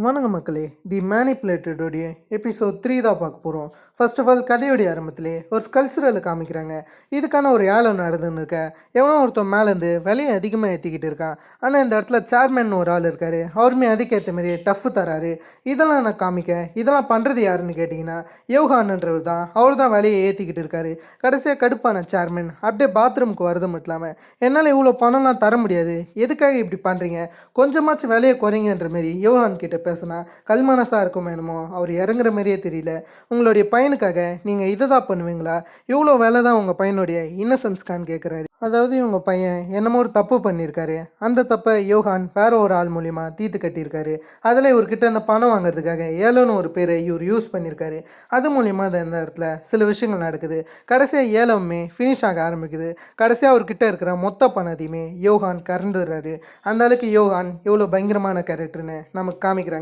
வணக்கம் மக்களே. தி மேனிப்புலேட்டடோடைய எபிசோட் 3 தான் பார்க்க போகிறோம். ஃபர்ஸ்ட் ஆஃப் ஆல் கதையோடைய ஆரம்பத்திலே ஒரு ஸ்கல்ச்சரலை காமிக்கிறாங்க. இதுக்கான ஒரு ஏலம் நடந்துன்னு இருக்க. எவனோ ஒருத்தன் மேலேருந்து விலையை அதிகமாக ஏற்றிக்கிட்டு இருக்கான். ஆனால் இந்த இடத்துல சேர்மன் ஒரு ஆள் இருக்கார். அவருமே அதுக்கேற்ற மாதிரியே டஃப் தராரு. இதெல்லாம் நான் காமிக்க இதெல்லாம் பண்ணுறது யாருன்னு கேட்டிங்கன்னா யோகான்ன்றவர் தான். அவர் தான் விலையை ஏற்றிக்கிட்டு இருக்காரு. கடைசியாக கடுப்பான சேர்மன் அப்படியே பாத்ரூமுக்கு வரது மட்டும் இல்லாமல் என்னால் இவ்வளோ பணம்லாம் தர முடியாது, எதுக்காக இப்படி பண்ணுறீங்க, கொஞ்சமாச்சும் விலையை குறைங்கன்ற மாரி யோகான் கிட்ட பேசினா கல்மனசாக இருக்கும் என்னமோ அவர் இறங்குற மாதிரியே தெரியல. உங்களுடைய பையனுக்காக நீங்கள் இதை தான் பண்ணுவீங்களா, இவ்வளோ வேலை தான் உங்கள் பையனுடைய இன்னசென்ஸ்கான்னு கேட்குறாரு. அதாவது இவங்க பையன் என்னமோ ஒரு தப்பு பண்ணியிருக்காரு. அந்த தப்பை யோகான் வேற ஒரு ஆள் மூலிமா தீர்த்து கட்டியிருக்காரு. அதில் இவர்கிட்ட அந்த பணம் வாங்குறதுக்காக ஏலோன்னு ஒரு பேரை இவர் யூஸ் பண்ணியிருக்காரு. அது மூலிமா தான் இந்த இடத்துல சில விஷயங்கள் நடக்குது. கடைசியாக ஏலமே ஃபினிஷ் ஆக ஆரம்பிக்குது. கடைசியாக அவர்கிட்ட இருக்கிற மொத்த பணத்தையுமே யோகான் கறந்துடுறாரு. அந்த அளவுக்கு யோகான் எவ்வளோ பயங்கரமான கேரக்டர்னு நமக்கு காமிக்கிறாங்க.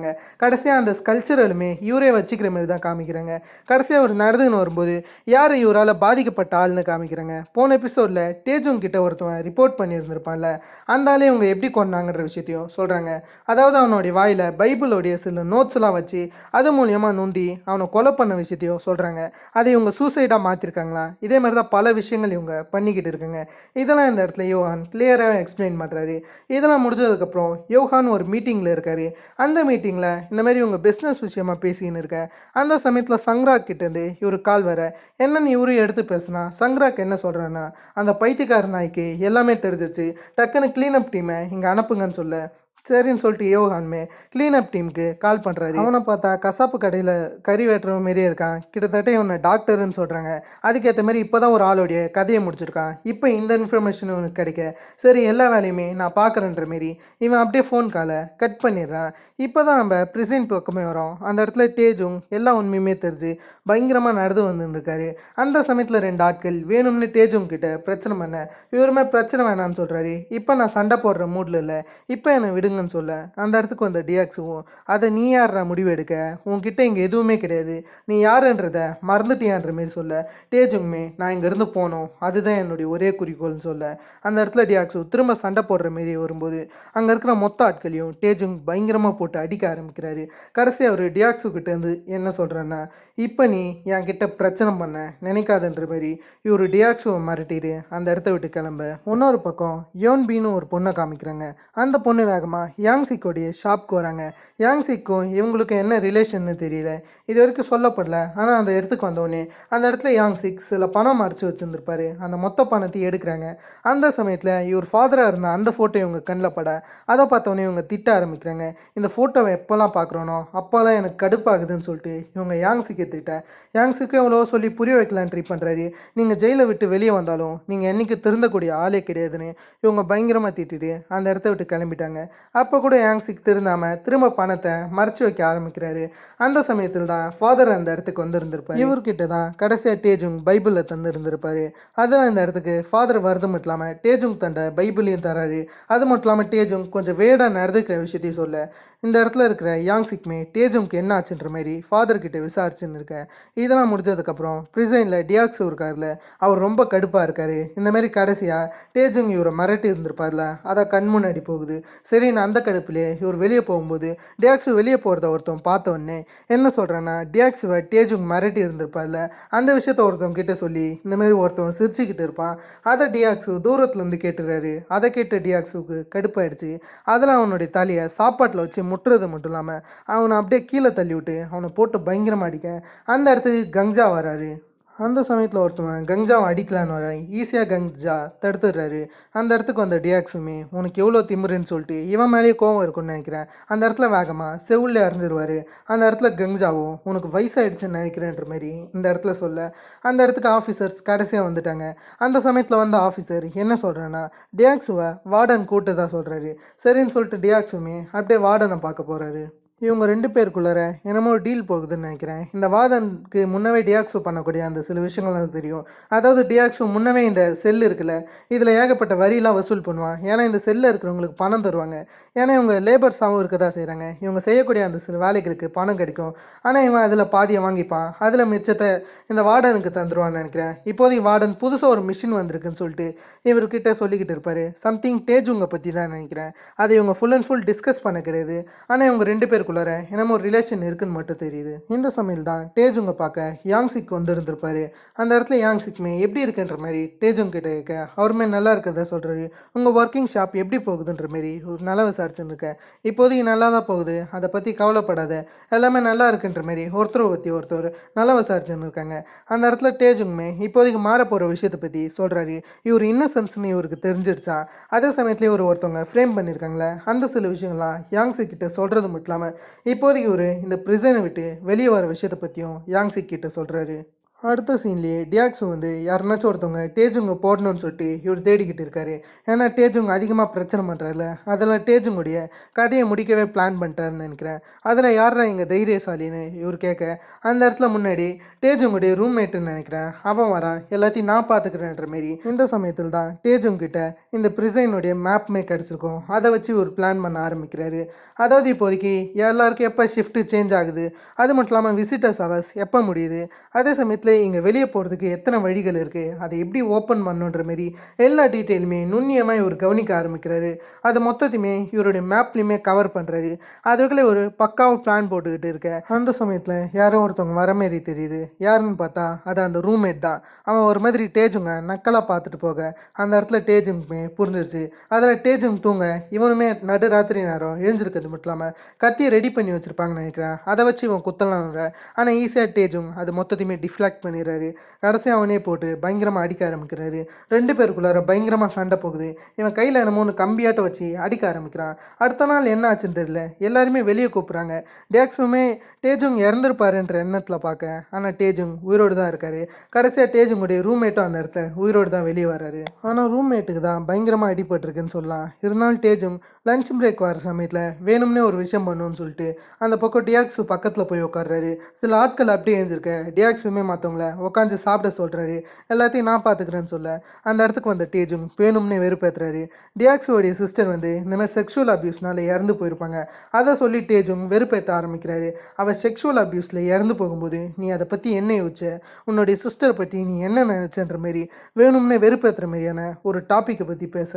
கடைசியாக அந்த ஸ்கல்ச்சரலுமே இவரே வச்சுக்கிற மாதிரி தான் காமிக்கிறாங்க. கடைசியாக ஒரு நடந்துன்னு வரும்போது யார் இவரால் பாதிக்கப்பட்ட ஆள்னு காமிக்கிறாங்க. போன எபிசோடில் டேஜுங் கிட்ட ஒருத்தவன் ரிப்போர்ட் பண்ணியிருந்திருப்பான்ல, அந்த ஆளே இவங்க எப்படி கொண்டாங்கன்ற விஷயத்தையும் சொல்கிறாங்க. அதாவது அவனுடைய வாயில் பைபிளோடைய சில நோட்ஸ்லாம் வச்சு அது மூலியமாக நொந்தி அவனை கொலை பண்ண விஷயத்தையும் சொல்கிறாங்க. அதை இவங்க சூசைடாக மாற்றிருக்காங்களா, இதே மாதிரி தான் பல விஷயங்கள் இவங்க பண்ணிக்கிட்டு இருக்காங்க. இதெல்லாம் இந்த இடத்துல யோகான் கிளியராக எக்ஸ்பிளைன் பண்ணுறாரு. இதெல்லாம் முடிஞ்சதுக்கப்புறம் யோகான் ஒரு மீட்டிங்கில் இருக்கார். அந்த மீட்டிங்கில் இந்த மாதிரி இவங்க பிஸ்னஸ் விஷயமாக பேசின்னு இருக்க அந்த சமயத்தில் சங்ராக் கிட்டேருந்து இவர் கால் வர என்னன்னு இவரு எடுத்து பேசுனா சங்ராக் என்ன சொல்கிறான்னா, அந்த பைத்தியக்கார நாய்க்கு எல்லாமே தெரிஞ்சிச்சு, டக்குன்னு க்ளீனப் டீமை இங்கே அனுப்புங்கன்னு சொல்ல சரின்னு சொல்லிட்டு யோகான்மே க்ளீனப் டீமுக்கு கால் பண்ணுறாரு. அவனை பார்த்தா கசாப்பு கடையில் கறி வெட்டுற மாரியே இருக்கான். கிட்டத்தட்ட இவனை டாக்டருன்னு சொல்கிறாங்க. அதுக்கேற்ற மாதிரி இப்போ தான் ஒரு ஆளுடைய கதையை முடிச்சிருக்கான். இப்போ இந்த இன்ஃபர்மேஷன் இவனுக்கு கிடைக்க சரி எல்லா வேலையுமே நான் பார்க்குறேன்ற மாரி இவன் அப்படியே ஃபோன் காலை கட் பண்ணிடுறான். இப்போ தான் நம்ம ப்ரெசென்ட் பக்கமே வரோம். அந்த இடத்துல டேஜும் எல்லா உண்மையுமே தெரிஞ்சு பயங்கரமாக நடந்து வந்துருக்காரு. அந்த சமயத்தில் ரெண்டு ஆட்கள் வேணும்னு டேஜுங் கிட்ட பிரச்சனை பண்ண இவருமே பிரச்சனை வேணான்னு சொல்கிறாரு. இப்போ நான் சண்டை போடுற மூடில் இல்லை, இப்போ என்னை விடுங்கன்னு சொல்ல அந்த இடத்துக்கு வந்த டியாக்ஸுவும் அதை நீ யாரா முடிவு எடுக்க, உன்கிட்ட இங்கே எதுவுமே கிடையாது, நீ யாருன்றத மறந்துட்டியான்ற மாரி சொல்ல டேஜுங்குமே நான் இங்கேருந்து போனோம், அதுதான் என்னுடைய ஒரே குறிக்கோள்னு சொல்ல அந்த இடத்துல டியாக்ஸு திரும்ப சண்டை போடுற மாரி வரும்போது அங்கே இருக்கிற மொத்த ஆட்களையும் டேஜுங் பயங்கரமாக போட்டு அடிக்க ஆரம்பிக்கிறாரு. கடைசி அவர் டியாக்ஸு கிட்டேருந்து என்ன சொல்கிறேன்னா, இப்போ நீ என்கிட்ட பிரச்சனை பண்ண நினைக்காதன்ற மாதிரி இவர் டியாக்ஸுவை மிரட்டிட்டு அந்த இடத்த விட்டு கிளம்ப. இன்னொரு பக்கம் யோன்பீன்னு ஒரு பொண்ணை காமிக்கிறாங்க. அந்த பொண்ணு வேகமாக யாங்சிக்கோடைய ஷாப்க்கு வராங்க. யாங்சிக்கும் இவங்களுக்கு என்ன ரிலேஷன்னு தெரியல, இது வரைக்கும் சொல்லப்படல. ஆனால் அந்த இடத்துக்கு வந்தோடனே அந்த இடத்துல யாங்சிக் சில பணம் மறைச்சி வச்சுருந்துருப்பாரு. அந்த மொத்த பணத்தையும் எடுக்கிறாங்க. அந்த சமயத்தில் இவர் ஃபாதராக இருந்த அந்த ஃபோட்டோ இவங்க கண்ணில் பட அதை பார்த்தோன்னே இவங்க திட்ட ஆரம்பிக்கிறாங்க. இந்த ஃபோட்டோவை எப்போல்லாம் பார்க்குறோனோ அப்போல்லாம் எனக்கு கடுப்பாகுதுன்னு சொல்லிட்டு இவங்க யாங்சிக்கு திட்ட யாங்சிக்கு எவ்வளோ சொல்லி புரிய வைக்கலான்னு ட்ரை பண்ணுறாரு. நீங்கள் ஜெயிலை விட்டு வெளியே வந்தாலும் நீங்கள் என்றைக்கு திருந்தக்கூடிய ஆளே கிடையாதுன்னு இவங்க பயங்கரமாக திட்டிட்டு அந்த இடத்த விட்டு கிளம்பிட்டாங்க. அப்போ கூட யாங்சிக் திருந்தாமல் திரும்ப பணத்தை மறைச்சி வைக்க ஆரம்பிக்கிறாரு. அந்த சமயத்தில் தான் ஃபாதர் அந்த இடத்துக்கு வந்திருந்திருப்பார். இவர்கிட்ட தான் கடைசியாக டேஜுங் பைபிளில் தந்து இருந்திருப்பாரு. அதெல்லாம் இந்த இடத்துக்கு ஃபாதர் வரது மட்டும் இல்லாமல் டேஜுங் தண்டை பைபிளையும் தராரு. அது மட்டும் இல்லாமல் டேஜுங் கொஞ்சம் வேடாக நடந்துக்கிற விஷயத்தையும் சொல்ல இந்த இடத்துல இருக்கிற யாங்சிக்மே டேஜுங்க்கு என்ன ஆச்சுன்ற மாதிரி ஃபாதர்கிட்ட விசாரிச்சுன்னு இருக்கேன். இதெல்லாம் முடிஞ்சதுக்கப்புறம் ப்ரிசனில் டியாக்ஸு இருக்கார்ல, அவர் ரொம்ப கடுப்பாக இருக்கார். இந்த மாதிரி கடைசியாக டேஜுங் இவரை மிரட்டி இருந்திருப்பார்ல, அதை கண் முன்னாடி போகுது. சரி நான் அந்த கடுப்புலேயே இவர் வெளியே போகும்போது டியாக்ஸு வெளியே போகிறத ஒருத்தன் பார்த்த உடனே என்ன சொல்கிறேன்னா, டியாக்ஸுவை டேஜுங் மிரட்டி இருந்திருப்பார்ல, அந்த விஷயத்த ஒருத்தவங்க கிட்ட சொல்லி இந்த மாதிரி ஒருத்தவன் சிரிச்சுக்கிட்டு இருப்பான். அதை டியாக்ஸு தூரத்துலேருந்து கேட்டுறாரு. அதை கேட்ட டியாக்ஸுக்கு கடுப்பாயிடுச்சு. அதில் அவனுடைய தலையை சாப்பாட்டில் வச்சு முட்டுறது மட்டும் இல்லாமல் அவனை அப்படியே கீழே தள்ளி விட்டு அவனை போட்டு பயங்கரமாக அடிக்க அந்த இடத்துக்கு கங்ஜா வராரு. அந்த சமயத்தில் ஒருத்தவன் கங்ஜாவை அடிக்கலான்னு வர ஈஸியாக கங்ஜா தடுத்துடுறாரு. அந்த இடத்துக்கு வந்த டியாக்ஸுமே உனக்கு எவ்வளோ திமுறன்னு சொல்லிட்டு இவன் மேலேயே கோவம் இருக்குன்னு நினைக்கிறேன். அந்த இடத்துல வேகமாக செவுள்ளே அரைஞ்சிருவார். அந்த இடத்துல கங்ஜாவும் உனக்கு வயசாகிடுச்சுன்னு நினைக்கிறேன்ற மாதிரி இந்த இடத்துல சொல்ல அந்த இடத்துக்கு ஆஃபீஸர்ஸ் கடைசியாக வந்துட்டாங்க. அந்த சமயத்தில் வந்த ஆஃபீஸர் என்ன சொல்கிறேன்னா, டியாக்ஸுவை வார்டன் கூட்டதாக சொல்கிறாரு. சரின்னு சொல்லிட்டு டியாக்ஸுமே அப்படியே வார்டனை பார்க்க போகிறாரு. இவங்க ரெண்டு பேருக்குள்ளார என்னமோ ஒரு டீல் போகுதுன்னு நினைக்கிறேன். இந்த வார்டனுக்கு முன்னவே டியாக்ஸு பண்ணக்கூடிய அந்த சில விஷயங்கள்லாம் தெரியும். அதாவது டியாக்ஸு முன்னவே இந்த செல் இருக்குல்ல, இதில் ஏகப்பட்ட வரிலாம் வசூல் பண்ணுவான். ஏன்னா இந்த செல்லில் இருக்கிறவங்களுக்கு பணம் தருவாங்க. ஏன்னா இவங்க லேபர்ஸாகவும் இருக்க தான் செய்கிறாங்க. இவங்க செய்யக்கூடிய அந்த சில வேலைகளுக்கு பணம் கிடைக்கும். ஆனால் இவன் அதில் பாதியை வாங்கிப்பான். அதில் மிச்சத்தை இந்த வார்டனுக்கு தந்துடுவான்னு நினைக்கிறேன். இப்போதைக்கு வார்டன் புதுசாக ஒரு மிஷின் வந்திருக்குன்னு சொல்லிட்டு இவர்கிட்ட சொல்லிக்கிட்டு இருப்பார். சம்திங் டேஜுங்கை பற்றி தான் நினைக்கிறேன். அதை இவங்க ஃபுல் அண்ட் ஃபுல் டிஸ்கஸ் பண்ண கிடையாது. ஆனால் இவங்க ரெண்டு பேருக்குள்ள பேருக்குள்ளார என்னமோ ஒரு ரிலேஷன் இருக்குன்னு மட்டும் தெரியுது. இந்த சமயம் தான் டேஜுங்க பார்க்க யாங்சிக் வந்திருந்திருப்பாரு. அந்த இடத்துல யாங்சிக்குமே எப்படி இருக்குன்ற மாதிரி டேஜுங் கிட்ட கேட்க அவருமே நல்லா இருக்கிறதா சொல்கிறாரு. உங்கள் ஒர்க்கிங் ஷாப் எப்படி போகுதுன்ற மாரி ஒரு நல்லா விசாரிச்சுன்னு இருக்கேன். இப்போதைக்கு நல்லா தான் போகுது, அதை பற்றி கவலைப்படாத, எல்லாமே நல்லா இருக்குன்ற மாரி ஒருத்தரை பற்றி ஒருத்தர் நல்லா விசாரிச்சுன்னு இருக்காங்க. அந்த இடத்துல டேஜுங்குமே இப்போதைக்கு மாற போகிற விஷயத்தை பற்றி சொல்கிறாரு. இவர் இன்னசென்ஸ்னு இவருக்கு தெரிஞ்சிடுச்சா. அதே சமயத்துலேயே ஒருத்தவங்க ஃப்ரேம் பண்ணியிருக்காங்களே அந்த சில விஷயங்கள்லாம் யாங்ஸி கிட்ட சொல்கிறது மட்டும் இல்லாமல் இப்போதைக்கு ஒரு இந்த ப்ரிசனை விட்டு வெளியே வர விஷயத்தை பற்றியும் யாங்ஸி கிட்ட சொல்கிறாரு. அடுத்த சீன்லேயே டியாக்ஸும் வந்து யாருனாச்சும் ஒருத்தவங்க டேஜுங்க போடணும்னு சொல்லிட்டு இவர் தேடிக்கிட்டு இருக்காரு. ஏன்னா டேஜுங்க அதிகமாக பிரச்சனை பண்ணுறாருல, அதெல்லாம் டேஜுங்களுடைய கதையை முடிக்கவே பிளான் பண்ணிட்டாருன்னு நினைக்கிறேன். அதில் யாரா இங்கே தைரியசாலின்னு இவர் கேட்க அந்த இடத்துல முன்னாடி டேஜுங்களுடைய ரூம்மேட்டுன்னு நினைக்கிறேன் அவன் வரான், எல்லாத்தையும் நான் பார்த்துக்கிறேன்ற மாரி. இந்த சமயத்தில் தான் டேஜுங் கிட்ட இந்த ப்ரிசனுடைய மேப்மே கிடச்சிருக்கும். அதை வச்சு ஒரு பிளான் பண்ண ஆரம்பிக்கிறாரு. அதாவது இப்போதைக்கு எல்லாருக்கும் எப்போ ஷிஃப்ட்டு சேஞ்ச் ஆகுது, அது மட்டும் இல்லாமல் விசிட்டர்ஸ் ஹவர்ஸ் எப்போ முடியுது, அதே சமயத்தில் இங்கே வெளியே போகிறதுக்கு எத்தனை வழிகள் இருக்குது, அதை எப்படி ஓப்பன் பண்ணுன்ற மாரி எல்லா டீட்டெயிலுமே நுண்ணியமாக இவர் கவனிக்க ஆரம்பிக்கிறாரு. அது மொத்தத்தையுமே இவருடைய மேப்லேயுமே கவர் பண்ணுறாரு. அதுக்குள்ளே ஒரு பக்காவாக பிளான் போட்டுக்கிட்டு இருக்க அந்த சமயத்தில் யாரோ ஒருத்தவங்க வர மாரி தெரியுது. யாருன்னு பார்த்தா அது அந்த ரூம்மேட் தான். அவன் ஒரு மாதிரி டேஜுங்க நக்கலாக பார்த்துட்டு போக அந்த இடத்துல டேஜுங்குமே புரிஞ்சிருச்சு. அதில் டேஜுங் தூங்க இவனுமே நடு ராத்திரி நேரம் எழுந்திருக்கிறது மட்டும் இல்லாமல் கத்தியை ரெடி பண்ணி வச்சுருப்பாங்கன்னு நினைக்கிறேன். அதை வச்சு இவன் குத்தலாம். ஆனால் ஈஸியாக டேஜுங் அது மொத்தத்தையுமே டிஃப்ளாக்ட் பண்ணிடுறாரு. கடைசியாக அவனே போட்டு பயங்கரமாக அடிக்க ஆரம்பிக்கிறாரு. ரெண்டு பேருக்குள்ளார பயங்கரமாக சண்டை போகுது. இவன் கையில் என்னமோ கம்பியாட்ட வச்சு அடிக்க ஆரம்பிக்கிறான். அடுத்த நாள் என்ன ஆச்சுன்னு தெரியல, எல்லாருமே வெளியே கூப்பிட்றாங்க. டேக்ஸுமே டேஜுங் இறந்துருப்பாருன்ற எண்ணத்தில் பார்க்க, ஆனால் டேஜுங் உயிரோடு தான் இருக்காரு. கடைசியாக டேஜுங்களுடைய ரூம்மேட்டும் அந்த இடத்துல உயிரோடு தான் வெளியே வர்றாரு. ஆனால் ரூம்மேட்டுக்கு தான் பயங்கரமாக அடிபட்டிருக்குன்னு சொல்லலாம். இருந்தாலும் டேஜுங் லஞ்ச் பிரேக் வர சமயத்தில் வேணும்னே ஒரு விஷயம் பண்ணணும்னு சொல்லிட்டு அந்த பக்கம் டியாக்ஸு பக்கத்தில் போய் உட்காடுறாரு. சில ஆட்கள் அப்படியே எழுந்திருக்க டியாக்ஸுமே மற்றவங்கள உட்காந்து சாப்பிட சொல்கிறாரு. எல்லாத்தையும் நான் பார்த்துக்கிறேன்னு சொல்ல அந்த இடத்துக்கு வந்த டேஜுங் வேணும்னே வெறுப்பேற்றுறாரு. டியாக்ஸுடைய சிஸ்டர் வந்து இந்த மாதிரி செக்ஷுவல் அப்யூஸ்னால இறந்து போயிருப்பாங்க. அதை சொல்லி டேஜுங் வெறுப்பேற்ற ஆரம்பிக்கிறாரு. அவள் செக்ஷுவல் அப்யூஸில் இறந்து போகும்போது நீ அதை பற்றி என்ன யோசிச்ச, உன்னுடைய சிஸ்டரை பற்றி நீ என்ன நினச்சன்ற மாரி வேணும்னே வெறுப்பேற்றுற மாதிரியான ஒரு டாப்பிக்கை பற்றி பேச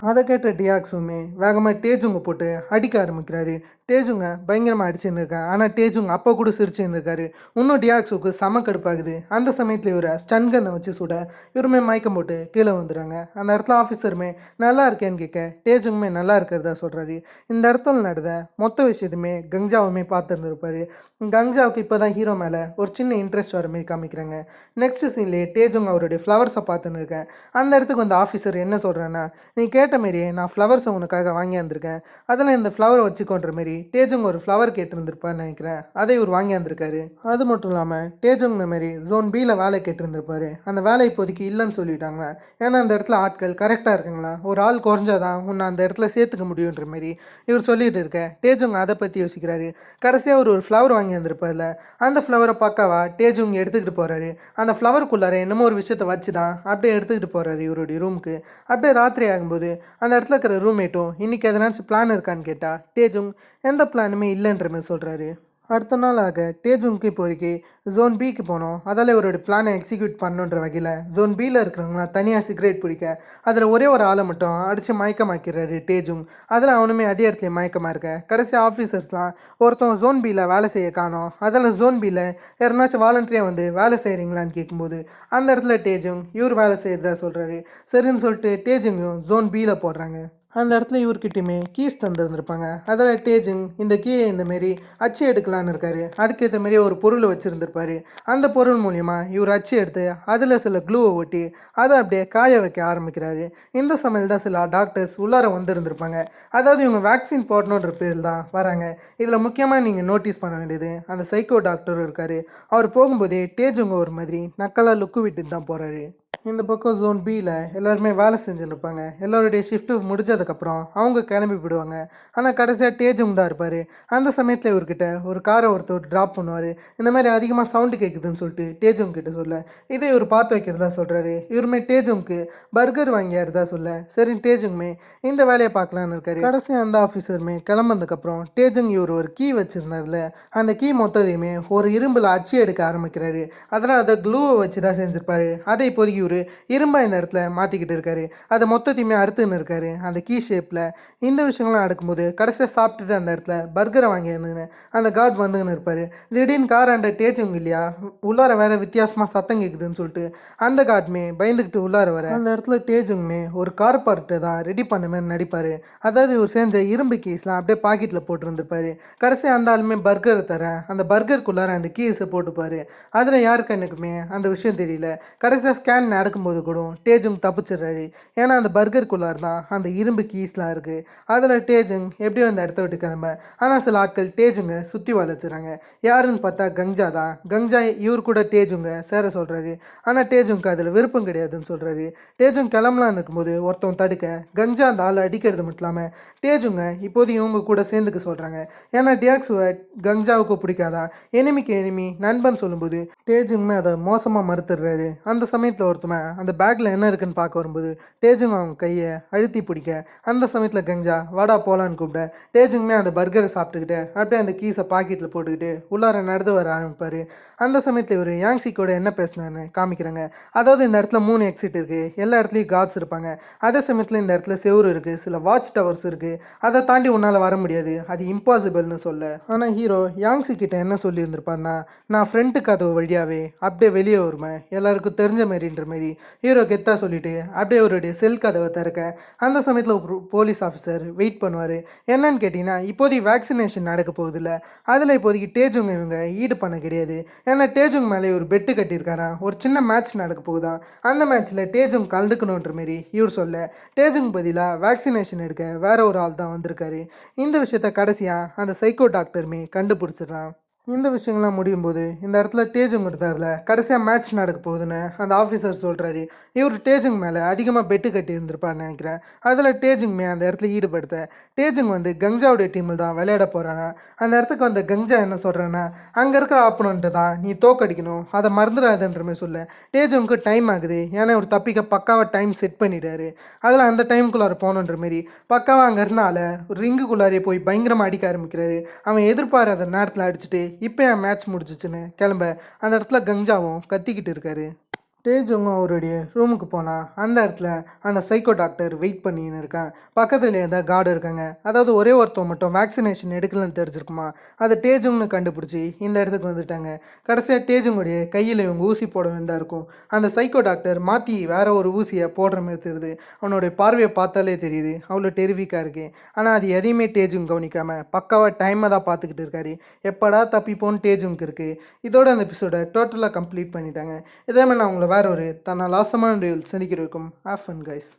அதை கேட்ட டியாக்ஸுமே வேகமாக டேஜுங்க போட்டு அடிக்க ஆரம்பிக்கிறாரு. டேஜுங்க பயங்கரமாக அடிச்சுன்னு இருக்கேன். ஆனால் டேஜுங்க அப்போ கூட சிரிச்சுன்னு இருக்காரு. இன்னும் டியாக்ஸுக்கு செம கடுப்பாகுது. அந்த சமயத்தில் இவரை ஸ்டன் கன்னை வச்சு சுட இவருமே மயக்கம் போட்டு கீழே வந்துடுறாங்க. அந்த இடத்துல ஆஃபீஸருமே நல்லா இருக்கேன்னு கேட்க டேஜுங்குமே நல்லா இருக்கிறதா சொல்கிறாரு. இந்த இடத்துல நடந்த மொத்த விஷயத்துமே கங்ஜாவுமே பார்த்துருந்துருப்பாரு. கங்ஜாவுக்கு இப்போ தான் ஹீரோ மேலே ஒரு சின்ன இன்ட்ரெஸ்ட் வர மாதிரி காமிக்கிறாங்க. நெக்ஸ்ட் சீன்லேயே டேஜுங்க அவருடைய ஃப்ளவர்ஸை பார்த்துன்னு இருக்கேன். அந்த இடத்துக்கு வந்து ஆஃபீஸர் என்ன சொல்கிறேன்னா, நீ கேட்ட மாரியே நான் ஃப்ளவர்ஸை உனக்காக வாங்கி வந்திருக்கேன், அதெல்லாம் இந்த ஃப்ளவரை வச்சுக்கோன்ற மாரி டேஜுங் ஒரு ஃப்ளவர் கேட்டிருந்திருப்பான்னு நினைக்கிறேன். அதை இவர் வாங்கி வந்திருக்காரு. அது மட்டும் இல்லாமல் டேஜுங் இந்த மாதிரி ஜோன் பியில் வேலை கேட்டிருந்திருப்பாரு. அந்த வேலை இப்போதைக்கு இல்லைன்னு சொல்லிட்டாங்க. ஏன்னா அந்த இடத்துல ஆட்கள் கரெக்டாக இருக்குங்களா, ஒரு ஆள் குறைஞ்சாதான் உன்னை அந்த இடத்துல சேர்த்துக்க முடியுன்ற மாரி இவர் சொல்லிட்டு இருக்க டேஜுங் அதை பற்றி யோசிக்கிறாரு. கடைசியாக ஒரு ஃப்ளவர் வாங்கி வந்திருப்பார்ல, அந்த ஃப்ளவரை பக்காவா டேஜுங் எடுத்துக்கிட்டு போகிறாரு. அந்த ஃப்ளவருக்குள்ளார என்னமோ ஒரு விஷயத்தை வச்சு தான் அப்படியே எடுத்துக்கிட்டு போகிறாரு இவருடைய ரூமுக்கு. அப்படியே ராத்திரி ஆகும்போது அந்த இடத்துல இருக்கிற ரூம்மேட்டும் இன்றைக்கி எதனாச்சும் பிளான் இருக்கான்னு கேட்டால் டேஜுங் எந்த பிளானுமே இல்லைன்ற மாதிரி சொல்கிறாரு. அடுத்த நாள் ஆக டேஜுங்க்கு இப்போதைக்கு ஜோன் பிக்கு போனோம். அதால் இவரோட பிளானை எக்ஸிக்யூட் பண்ணுன்ற வகையில் ஜோன் பியில் இருக்கிறவங்களாம் தனியாக சிகரெட் பிடிக்க அதில் ஒரே ஒரு ஆளை மட்டும் அடித்து மயக்கமாக்கிறாரு டேஜுங். அதில் அவனுமே அதே இடத்துல மயக்கமாக இருக்க கடைசி ஆஃபீஸர்ஸ்லாம் ஒருத்தவங்க ஜோன் பியில் வேலை செய்ய காணோம். அதில் ஜோன் பியில் யாருனாச்சும் வாலண்டரியாக வந்து வேலை செய்கிறீங்களான்னு கேட்கும்போது அந்த இடத்துல டேஜுங் இவர் வேலை செய்கிறதா சொல்கிறாரு. சரின்னு சொல்லிட்டு டேஜுங்கும் ஜோன் பியில் போடுறாங்க. அந்த இடத்துல இவர்கிட்டையுமே கீஸ் தந்துருந்துருப்பாங்க. அதில் டேஜுங் இந்த கீயை இந்தமாரி அச்சு எடுக்கலான்னு இருக்காரு. அதுக்கேற்ற மாரி ஒரு பொருளை வச்சுருந்துருப்பார். அந்த பொருள் மூலிமா இவர் அச்சு எடுத்து அதில் சில க்ளூவை ஒட்டி அதை அப்படியே காய வைக்க ஆரம்பிக்கிறாரு. இந்த சமயம் தான் சில டாக்டர்ஸ் உள்ளார வந்திருந்திருப்பாங்க. அதாவது இவங்க வேக்சின் போடணுன்ற பேரில் தான் வராங்க. இதில் முக்கியமாக நீங்கள் நோட்டீஸ் பண்ண வேண்டியது அந்த சைக்கோ டாக்டரும் இருக்கார். அவர் போகும்போதே டேஜுங்க ஒரு மாதிரி நக்கலாக லுக்கு விட்டுட்டு தான் போகிறாரு. இந்த பக்கம் ஜோன் பியில் எல்லாருமே வேலை செஞ்சுன்னு இருப்பாங்க. எல்லோருடைய ஷிஃப்ட்டு முடிஞ்சதுக்கப்புறம் அவங்க கிளம்பி போயிடுவாங்க. ஆனால் கடைசியாக டேஜுங் தான் இருப்பார். அந்த சமயத்தில் இவர்கிட்ட ஒரு காரை ஒருத்தர் ட்ராப் பண்ணுவார். இந்த மாதிரி அதிகமாக சவுண்டு கேட்குதுன்னு சொல்லிட்டு டேஜுங் கிட்ட சொல்ல இதை இவர் பார்த்து வைக்கிறதா சொல்கிறாரு. இவருமே டேஜுங்க்கு பர்கர் வாங்கியாருதா சொல்ல சரி டேஜுங்குமே இந்த வேலையை பார்க்கலான்னு இருக்காரு. கடைசியாக அந்த ஆஃபீஸருமே கிளம்புனதுக்கப்புறம் டேஜுங் இவர் ஒரு கீ வச்சுருந்தார்ல, அந்த கீ மொத்தத்தையுமே ஒரு இரும்பில் அச்சு எடுக்க ஆரம்பிக்கிறாரு. அதனால் அதை க்ளூவை வச்சு தான் செஞ்சுருப்பாரு. அதை இப்போதைக்கு இவர் இரும்பை இந்த இடத்துல மாற்றிக்கிட்டு இருக்காரு. அதை மொத்தத்தையுமே அறுத்துன்னு இருக்காரு அந்த கீ ஷேப்பில். இந்த விஷயங்கள்லாம் நடக்கும்போது கடைசியாக சாப்பிட்டுட்டு அந்த இடத்துல பர்கரை வாங்கி இருந்துன்னு அந்த கார்டு வந்துன்னு இருப்பார். திடீர்னு கார் அண்ட டேஜுங்க இல்லையா, உள்ளார வேற வித்தியாசமாக சத்தம் கேட்குதுன்னு சொல்லிட்டு அந்த கார்டுமே பயந்துக்கிட்டு உள்ளார வர அந்த இடத்துல டேஜுங்குமே ஒரு கார் பார்ட்டு தான் ரெடி பண்ண மாதிரி நடிப்பார். அதாவது இவர் செஞ்ச இரும்பு கீஸ்லாம் அப்படியே பாக்கெட்டில் போட்டுருந்துருப்பாரு. கடைசியாக அந்த ஆளுமே பர்கரை தர அந்த பர்கருக்குள்ளார அந்த கீஸை போட்டுப்பார். அதில் யாருக்கு எனக்குமே அந்த விஷயம் தெரியல. கடைசியாக ஸ்கேன் நடக்கும்போது கூட டேஜுங் தப்பிச்சிடுறாரு. ஏன்னா அந்த பர்கருக்குள்ளார தான் அந்த இரும்பு கீஸ்லாம் இருக்குது. அதில் டேஜுங் எப்படியோ அந்த இடத்த விட்டு கிளம்ப. ஆனால் சில ஆட்கள் டேஜுங்க சுற்றி வளைச்சிட்றாங்க. யாருன்னு பார்த்தா கஞ்சா தான். கஞ்சா இவர் கூட டேஜுங்க சேர சொல்கிறாரு. ஆனால் டேஜுங்க்கு அதில் விருப்பம் கிடையாதுன்னு சொல்கிறாரு. டேஜுங் கிளம்பலான்னு இருக்கும்போது ஒருத்தவங்க தடுக்க கஞ்சா அந்த ஆள் அடிக்கிறது மட்டும் இல்லாமல் டேஜுங்க இப்போதையும் இவங்க கூட சேர்ந்துக்க சொல்கிறாங்க. ஏன்னா டியாக்ஸுவை கஞ்சாவுக்கு பிடிக்காதா, எனிமிக்கு எனிமி நண்பன் சொல்லும்போது டேஜுங்குமே அதை மோசமாக மறுத்துடுறாரு. அந்த சமயத்தில் ஒருத்தவன் அந்த பேக்கில் என்ன இருக்குன்னு பார்க்க வரும்போது டேஜுங்க அவங்க கையை அழுத்தி பிடிக்க அந்த சமயத்தில் கஞ்சா வாடா போகலான்னு கூப்பிட டேஜுங்குமே அந்த பர்கரை சாப்பிட்டுக்கிட்டு அப்படியே அந்த கீஸை பாக்கெட்டில் போட்டுக்கிட்டு உள்ளார நடந்து வர ஆரம்பிப்பார். அந்த சமயத்தில் இவர் யாங்ஸி கூட என்ன பேசினான்னு காமிக்கிறாங்க. அதாவது இந்த இடத்துல 3 எக்ஸிட் இருக்குது, எல்லா இடத்துலையும் காட்ஸ் இருப்பாங்க. அதே சமயத்தில் இந்த இடத்துல செவுரு இருக்குது, சில வாட்ச் டவர்ஸ் இருக்குது, அதை தாண்டி உன்னால் வர முடியாது, அது இம்பாசிபிள்னு சொல்ல. ஆனால் ஹீரோ யாங்ஸி கிட்ட என்ன சொல்லியிருந்திருப்பாருன்னா, நான் ஃப்ரண்ட்டு கதவு வழியாகவே அப்படியே வெளியே வருவேன் எல்லாருக்கும் தெரிஞ்ச மாரின்ற மாரி ஹீரோ கெத்தாக சொல்லிட்டு அப்படியே அவருடைய செல் கதவை திறக்க அந்த சமயத்தில் ஒரு போலீஸ் ஆஃபீஸர் வெயிட் பண்ணுவார். என்னன்னு கேட்டிங்கன்னா, இப்போதைக்கு வேக்சினேஷன் நடக்க போகுதில்ல, அதில் இப்போதைக்கு டேஜுங்க இவங்க ஈடு பண்ண கிடையாது. ஏன்னா டேஜுங் மேலே ஒரு பெட்டு கட்டியிருக்காராம், ஒரு சின்ன மேட்ச் நடக்க போகுதான், அந்த மேட்ச்சில் டேஜுங் கலந்துக்கணுன்ற மாரி இவர் சொல்ல டேஜுங் பதிலாக வேக்சினேஷன் எடுக்க வேற ஒரு ஆள் தான் வந்திருக்காரு. இந்த விஷயத்த கடைசியாக அந்த சைக்கோ டாக்டருமே கண்டுபிடிச்சிடலாம். இந்த விஷயங்கள்லாம் முடியும் போது இந்த இடத்துல டேஜுங் இருந்தார்ல, கடைசியாக மேட்ச் நடக்க போகுதுன்னு அந்த ஆஃபீஸர் சொல்கிறாரு. இவர் டேஜுங் மேலே அதிகமாக பெட்டு கட்டி இருந்திருப்பார்னு நினைக்கிறேன். அதில் டேஜுங்குமே அந்த இடத்துல ஈடுபடுத்த டேஜுங் வந்து கங்ஜாவுடைய டீமில் தான் விளையாட போகிறாங்க. அந்த இடத்துக்கு வந்த கங்ஜா என்ன சொல்கிறேன்னா, அங்கே இருக்கிற ஆப்பனண்ட்டு தான் நீ தோக்கடிக்கணும், அதை மறந்துடாதுன்ற மாதிரி சொல்ல டேஜுங்க்கு டைம் ஆகுது. ஏன்னா ஒரு தப்பிக்க பக்காவாக டைம் செட் பண்ணிடுறாரு. அதில் அந்த டைமுக்குள்ளார போகணுன்ற மாரி பக்காவாக அங்கே இருந்தால ஒரு ரிங்குக்குள்ளாரே போய் பயங்கரமாக அடிக்க ஆரம்பிக்கிறாரு. அவன் எதிர்பாராத நேரத்தில் அடிச்சுட்டு இப்போ என் மேட்ச் முடிச்சிச்சுன்னு கிளம்ப அந்த இடத்துல கஞ்சாவும் கத்திக்கிட்டு இருக்காரு. டேஜுங்க அவருடைய ரூமுக்கு போனால் அந்த இடத்துல அந்த சைக்கோ டாக்டர் வெயிட் பண்ணின்னு இருக்கான். பக்கத்தில் ஏதாவது கார்டு இருக்காங்க. அதாவது ஒரே ஒருத்தவங்க மட்டும் வேக்சினேஷன் எடுக்கலன்னு தெரிஞ்சிருக்குமா, அதை டேஜுங்னு கண்டுபிடிச்சி இந்த இடத்துக்கு வந்துட்டாங்க. கடைசியாக டேஜுங்களுடைய கையில் இவங்க ஊசி போட வேண்டியதாக இருக்கும். அந்த சைக்கோ டாக்டர் மாற்றி வேற ஒரு ஊசியை போடுற மாதிரி தெரியுது. அவனுடைய பார்வையை பார்த்தாலே தெரியுது அவ்வளோ டெரிஃபிக்காக இருக்கு. ஆனால் அது எதையுமே டேஜுங்க கவனிக்காமல் பக்காவாக டைமை தான் பார்த்துக்கிட்டு இருக்காரு. எப்படா தப்பிப்போன்னு டேஜுங்க்கு இருக்குது. இதோட அந்த எபிசோடை டோட்டலாக கம்ப்ளீட் பண்ணிட்டாங்க. இதே மாதிரி நான் உங்களை வேற ஒரு தன்னால் ஆசமான சந்திக்கிறதுக்கும் ஹேவ் ஃபன் கைஸ்.